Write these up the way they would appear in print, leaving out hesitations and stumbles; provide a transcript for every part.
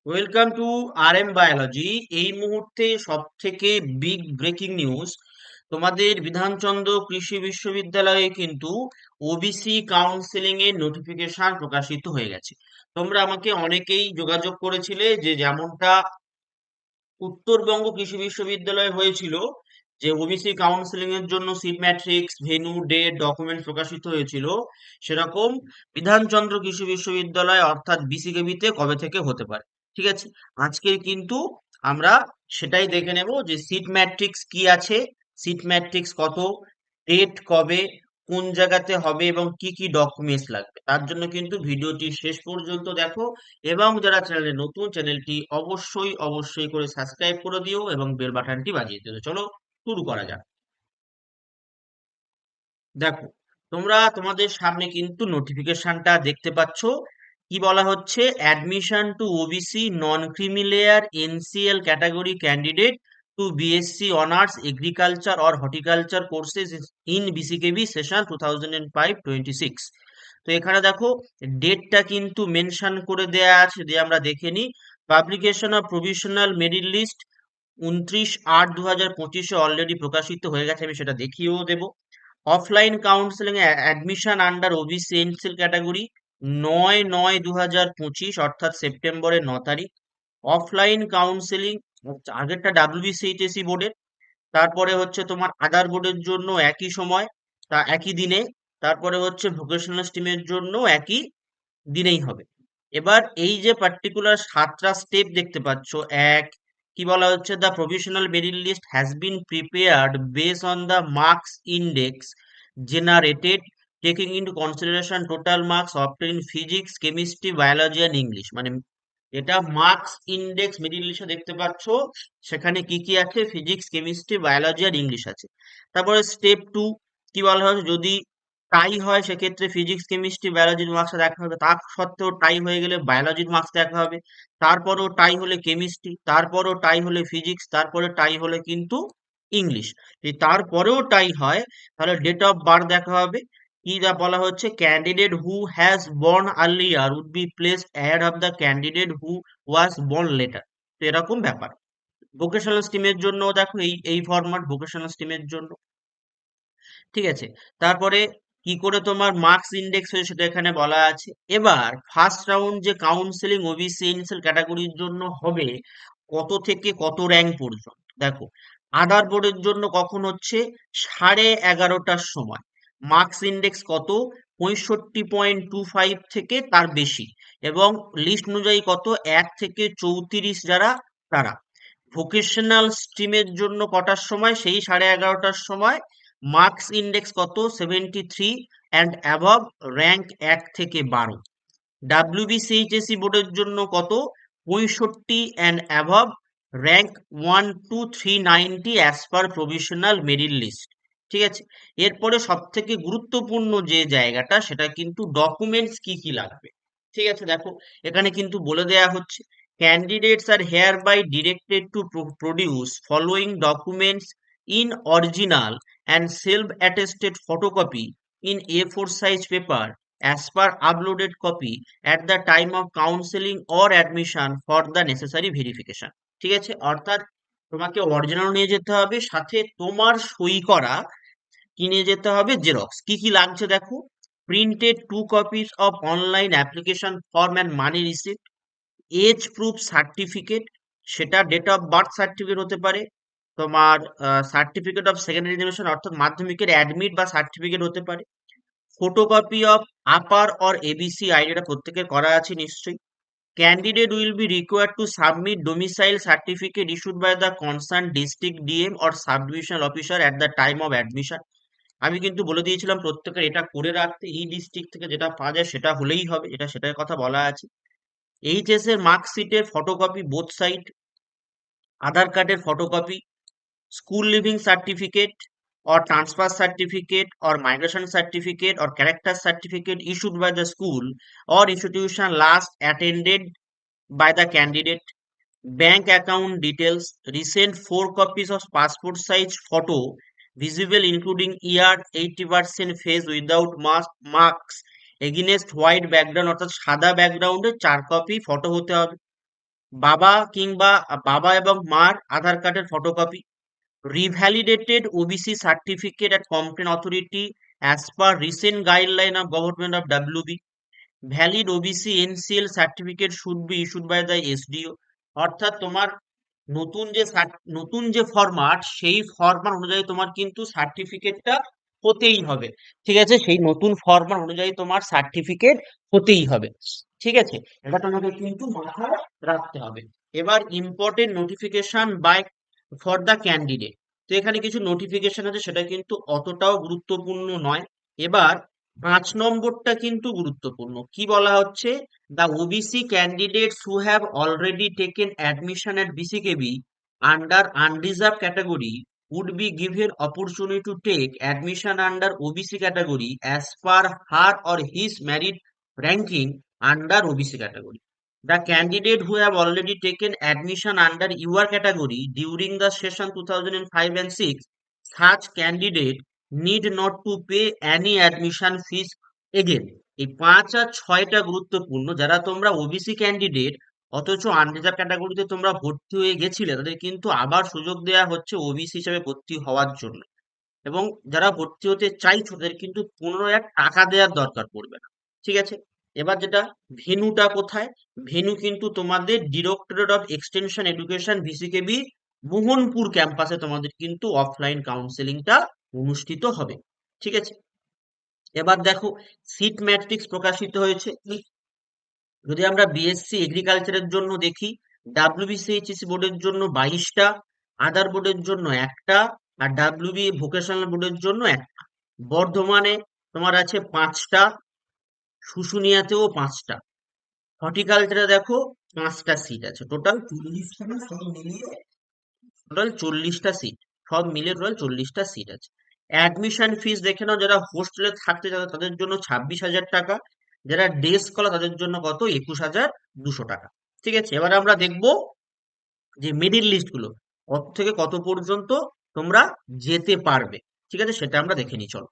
Welcome to RM biology. এই মুহূর্তে সব থেকে বিগ ব্রেকিং নিউজ, তোমাদের বিধানচন্দ্র কৃষি বিশ্ববিদ্যালয়ে কিন্তু ওবিসি কাউন্সেলিং এর নোটিফিকেশন প্রকাশিত হয়ে গেছে। তোমরা আমাকে অনেকেই যোগাযোগ করেছিলে যে যেমনটা উত্তরবঙ্গ কৃষি বিশ্ববিদ্যালয়ে হয়েছিল, যে ওবিসি কাউন্সেলিং এর জন্য seat matrix, venue, date, document প্রকাশিত হয়েছিল, সেরকম বিধানচন্দ্র কৃষি বিশ্ববিদ্যালয় অর্থাৎ বিসিকেবি তে কবে থেকে হতে পারে। ঠিক আছে, আজকে কিন্তু আমরা সেটাই দেখে নেব যে সিট ম্যাট্রিক্স কি আছে, সিট ম্যাট্রিক্স কত, ডেট কবে, কোন জায়গাতে হবে এবং কি কি ডকুমেন্টস লাগবে। তার জন্য কিন্তু ভিডিওটি শেষ পর্যন্ত দেখো, এবং যারা চ্যানেলে নতুন, চ্যানেলটি অবশ্যই অবশ্যই করে সাবস্ক্রাইব করে দিও এবং বেল বাটনটি বাজিয়ে দিও। চলো শুরু করা যাক। দেখো, তোমরা তোমাদের সামনে কিন্তু নোটিফিকেশনটা দেখতে পাচ্ছ। কি বলা হচ্ছে? Admission to OBC non creamy layer NCL category candidate to BSc honours agriculture or horticulture courses in BCKV session 2005-26। তো এখানে দেখো, ডেটটা কিন্তু মেনশন করে দেয়া আছে, দিয়ে আমরা দেখে নিই। Publication of provisional merit list 29/8/2025 already প্রকাশিত হয়ে গেছে, আমি সেটা দেখিয়েও দেবো। Offline counselling admission under OBC NCL category 9/9/2025 অর্থাৎ সেপ্টেম্বরের 9 তারিখ। অফলাইন কাউন্সেলিং আগেরটা ডাব্লিউবিসিএইচএসি বোর্ডের, তারপরে হচ্ছে তোমার আদার বোর্ডের জন্য একই সময়, তা একই দিনে। তারপরে হচ্ছে ভোকেশনাল স্ট্রিমের জন্য একই দিনেই হবে। এবার এই যে পার্টিকুলার 7টা স্টেপ দেখতে পাচ্ছ, এক, কি বলা হচ্ছে? The provisional merit list has been prepared base on the marks index generated taking into consideration total marks obtain in physics, chemistry, biology and English. মানে এটা মার্কস ইন্ডেক্স মিডিল লিস্টে দেখতে পাচ্ছ, সেখানে কি কি আছে? ফিজিক্স, কেমিস্ট্রি, বায়োলজি আর English আছে। তারপরে স্টেপ 2, কি বলা হয়েছে? যদি টাই হয় সেক্ষেত্রে ফিজিক্স, কেমিস্ট্রি, বায়োলজির মার্কস দেখা হবে, তা সত্ত্বেও টাই হয়ে গেলে বায়োলজির মার্কস দেখা হবে। তারপরেও টাই হলে কেমিস্ট্রি, তারপরেও টাই হলে ফিজিক্স, তারপরে টাই হলে কিন্তু ইংলিশ। যদি তারপরেও টাই হয়, তাহলে ডেট অফ বার্থ দেখা হবে। কি যা বলা হচ্ছে? Candidate who has born earlier would be placed ahead of the candidate who was born later. তো এরকম ব্যাপার। ভোকেশনাল স্ট্রিমের জন্য দেখো, এই এই ফরম্যাট ভোকেশনাল স্ট্রিমের জন্য। ঠিক আছে, তারপরে কি করে তোমার মার্কস ইন্ডেক্স হয়েছে সেটা এখানে বলা আছে। এবার ফার্স্ট রাউন্ড যে কাউন্সেলিং ওবিসি এনসিএল ক্যাটাগরির জন্য হবে, কত থেকে কত র্যাঙ্ক পর্যন্ত দেখো। আদার বোর্ডের জন্য কখন হচ্ছে? 11:30টার সময়। মার্কস ইন্ডেক্স কত? 65.25 থেকে তার বেশি, এবং লিস্ট অনুযায়ী কত? 1 থেকে 34 যারা, তারা। ভোকেশনাল স্ট্রিমের জন্য কটার সময়? সেই 11:30টার সময়। মার্কস ইন্ডেক্স কত? 73 অ্যান্ড অ্যাবভ, র্যাঙ্ক 1 থেকে 12। ডাব্লিউবিসিএইচএসি বোর্ডের জন্য কত? 65 and above, rank 1 to 390 as per provisional merit list. ঠিক আছে, এরপরে সব থেকে গুরুত্বপূর্ণ যে জায়গাটা, সেটা কিন্তু ডকুমেন্টস কি কি লাগবে। ঠিক আছে, দেখো এখানে কিন্তু বলে দেয়া হচ্ছে, candidates are hereby directed to produce following documents in original and self attested photocopy in A4 size paper as per uploaded copy at the time of counseling or admission for the necessary verification। ঠিক আছে, অর্থাৎ তোমাকে original নিয়ে যেতে হবে, সাথে তোমার সই করা কি নিয়ে যেতে হবে? জেরক্স। কি কি লাগছে দেখো, printed 2 copies of online application form and money receipt, age proof certificate, সেটা ডেট অফ বার্থ সার্টিফিকেট হতে পারে, তোমার সার্টিফিকেট অফ সেকেন্ডারি এডুকেশন অর্থাৎ মাধ্যমিকের অ্যাডমিট বা সার্টিফিকেট হতে পারে, photocopy of APAAR or ABC ID, এটা প্রত্যেকের করা আছে নিশ্চয়ই। Candidate will be required to submit domicile certificate issued by the concern district DM or sub divisional officer at the time of admission. আমি কিন্তু বলে দিয়েছিলাম প্রত্যেকের এটা করে রাখতে, এই ডিস্ট্রিক্ট থেকে যেটা পাওয়া যায় সেটা হলেই হবে, এটা সেটার কথা বলা আছে। এইচএস এর মার্কশিটের ফটোকপি বোথ সাইড, আধার কার্ডের photocopy, school living certificate or transfer certificate or migration certificate or character certificate issued by the school or institution last attended by the candidate, bank account details, recent 4 copies of passport size photo visible including ear, 80% face without mask, marks against white background অর্থাৎ সাদা ব্যাকগ্রাউন্ডে 4 copy photo হতে হবে। বাবা এবং মার আধার কার্ডের photocopy, revalidated OBC certificate at competent authority as per recent guideline of government of WB. Valid OBC NCL certificate should be issued by the SDO. অর্থাৎ তোমার নতুন যে ফরম্যাট, সেই ফরম্যাট অনুযায়ী তোমার কিন্তু সার্টিফিকেটটা হতেই হবে। ঠিক আছে, সেই নতুন ফরম্যাট অনুযায়ী তোমার সার্টিফিকেট হতেই হবে। ঠিক আছে, এটা তোমাকে কিন্তু মাথায় রাখতে হবে। এবার important notification by for the candidate. তো এখানে কিছু নোটিফিকেশন আছে, সেটা কিন্তু অতটাও গুরুত্বপূর্ণ নয়। এবার 5 নম্বরটা কিন্তু গুরুত্বপূর্ণ। কি বলা হচ্ছে? The OBC candidates who have already taken admission at BCKB under unreserved category would be given opportunity to take admission under OBC category as per her or his merit ranking under OBC category. The candidate who have already taken admission under your category during the session 2005 and 6, such candidate need not to pay any admission fees again. এই 5 আর 6টা গুরুত্বপূর্ণ। যারা তোমরা OBC candidate অথচ unreserved ক্যাটাগরিতে তোমরা ভর্তি হয়ে গেছিলে, তাদের কিন্তু আবার সুযোগ দেওয়া হচ্ছে ওবিসি হিসেবে ভর্তি হওয়ার জন্য। এবং যারা ভর্তি হতে চাইছো, তাদের কিন্তু পুনরায় আর টাকা দেওয়ার দরকার পড়বে না। ঠিক আছে, এবার যেটা ভেন্যুটা কোথায়? ভেন্যু কিন্তু তোমাদের ডিরেক্টরেট অফ এক্সটেনশন এডুকেশন ভিসিকেবি মোহনপুর ক্যাম্পাসে তোমাদের কিন্তু অফলাইন কাউন্সেলিংটা অনুষ্ঠিত হবে। ঠিক আছে, এবার দেখো সিট ম্যাট্রিক্স প্রকাশিত হয়েছে। যদি আমরা বিএসসি এগ্রিকালচারের জন্য দেখি, ডাব্লিউবিসিএইচএসসি বোর্ডের জন্য 22টা, আদার বোর্ডের জন্য একটা, আর ডাব্লিউবি ভোকেশনাল বোর্ডের জন্য একটা। বর্ধমানে তোমার আছে 5টা, শুশুনিয়াতেও 5টা, হর্টিকালচারে দেখো 5টা সিট আছে। টোটাল 40টা, সব মিলিয়ে টোটাল 40টা সিট, সব মিলিয়ে টোটাল 40টা সিট আছে। অ্যাডমিশন ফিস দেখে নাও। যারা হোস্টেলে থাকতে চায় তাদের জন্য 26,000 টাকা, যারা ডে স্কলার তাদের জন্য কত? 21,200 টাকা। ঠিক আছে, এবার আমরা দেখবো যে মিডিল লিস্ট গুলো কত থেকে কত পর্যন্ত তোমরা যেতে পারবে। ঠিক আছে, সেটা আমরা দেখে নিই, চলো।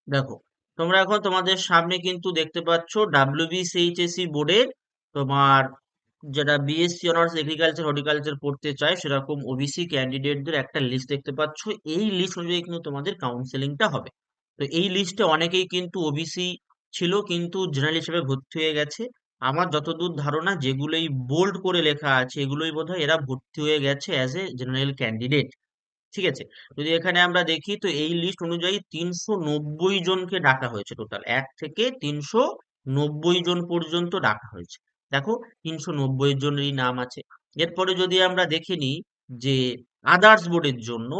দেখো, তোমরা এখন তোমাদের সামনে কিন্তু দেখতে পাচ্ছ ডাব্লিউবিসিএইচএসসি বোর্ডের তোমার যারা বিএসসি অনার্স এগ্রিকালচার হর্টিকালচার পড়তে চায় সেরকম ওবিসি ক্যান্ডিডেটদের একটা লিস্ট দেখতে পাচ্ছ। এই লিস্ট অনুযায়ী কিন্তু তোমাদের কাউন্সেলিংটা হবে। তো এই লিস্টে অনেকেই কিন্তু ওবিসি ছিল, কিন্তু জেনারেল হিসেবে ভর্তি হয়ে গেছে। আমার যতদূর ধারণা, যেগুলোই বোল্ড করে লেখা আছে এগুলোই বোধহয় এরা ভর্তি হয়ে গেছে অ্যাজ এ জেনারেল ক্যান্ডিডেট। ঠিক আছে, যদি এখানে আমরা দেখি তো এই লিস্ট অনুযায়ী 390 জনকে ডাকা হয়েছে। টোটাল 1 থেকে 390 জন পর্যন্ত ডাকা হয়েছে। দেখো, 390 জনেরই নাম আছে। এরপরে যদি আমরা দেখে নিই যে আদার্স বোর্ডের জন্য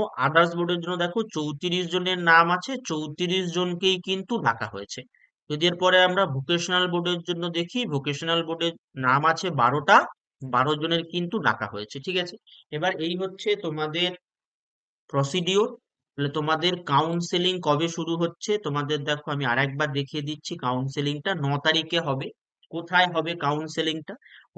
দেখো 34 জনের নাম আছে, 34 জনকেই কিন্তু ডাকা হয়েছে। যদি এরপরে আমরা ভোকেশনাল বোর্ডের জন্য দেখি, ভোকেশনাল বোর্ডের নাম আছে 12টা, 12 জনের কিন্তু ডাকা হয়েছে। ঠিক আছে, এবার এই হচ্ছে তোমাদের প্রসিডিওর। তাহলে তোমাদের কাউন্সেলিং কবে শুরু হচ্ছে? তোমাদের দেখো আমি আরেকবার দেখিয়ে দিচ্ছি, কাউন্সেলিংটা 9 তারিখে হবে। কোথায় হবে কাউন্সেলিংটা?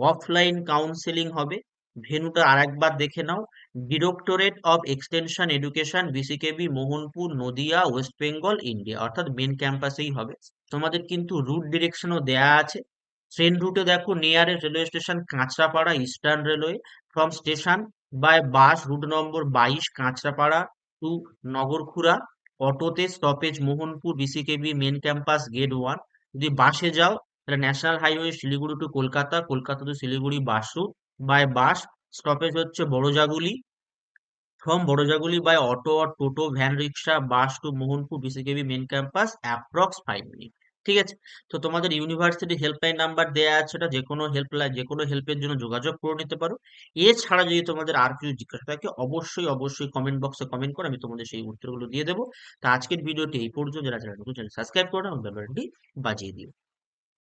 অফলাইন কাউন্সেলিং হবে। ভেন্যুটা আরেকবার দেখে নাও, directorate of extension education BCKV Mohanpur Nadia West Bengal India, অর্থাৎ মেন ক্যাম্পাসেই হবে। তোমাদের কিন্তু রুট ডিরেকশনও দেয়া আছে। ট্রেন রুটে দেখো, nearest railway station Kanchrapara Eastern Railway, from station by bus route number 22 Kanchrapara to Nagarukhra, অটোতে stoppage Mohanpur BCKV main campus gate 1। যদি বাসে যাও তাহলে national highway Siliguri to Kolkata, Kolkata to Siliguri bus route, by bus stoppage হচ্ছে Barajaguli, from Barajaguli by auto or toto van rickshaw bus to Mohanpur BCKV main campus approx 5 minute. ঠিক আছে, তো তোমাদের ইউনিভার্সিটি হেল্পলাইন নাম্বার দেয়া আছে, ওটা যে কোনো হেল্পের জন্য যোগাযোগ করে নিতে পারো। এছাড়া যদি তোমাদের আর কিছু জিজ্ঞাসা থাকে অবশ্যই কমেন্ট বক্সে কমেন্ট করো, আমি তোমাদের সেই উত্তরগুলো দিয়ে দেবো। তো আজকের ভিডিওটি এই পর্যন্ত। যারা যারা নতুন চ্যানেল সাবস্ক্রাইব করো এবং বেল বাটনটি বাজিয়ে দিও।